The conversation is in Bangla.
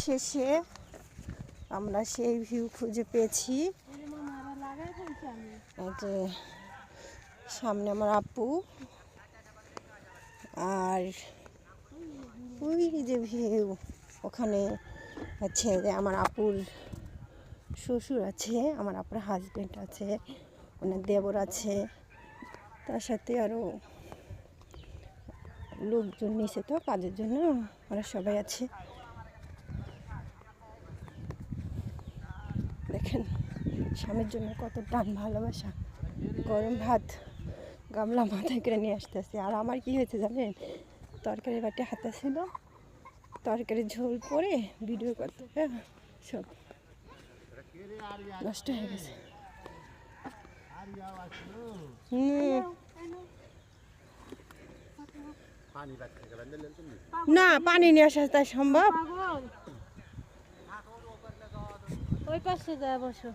শেষে আমরা সেই ভিউ খুঁজে পেয়েছি। যে সামনে আমার আপু, আর ওই যে ভিউ ওখানে হচ্ছে যে আমার আপুর শ্বশুর আছে, আমার আপুর হাজবেন্ড আছে, ওনার দেবর আছে, তার সাথে আরও লোকজন নিচে তো কাজের জন্য ওরা সবাই আছে। দেখেন স্বামীর জন্য কত টান ভালোবাসা। গরম ভাত গামলা মাথায় করে নিয়ে আসতেছে। আর আমার কি হয়েছে জানেন, তরকারি বাটি হাতে ছিল, তরকারি ঝোল পরে ভিডিও করতে সব নষ্ট হয়ে গেছে। না পানি নিয়ে আসা তাই সম্ভব। ওই পাশে যায় বসো।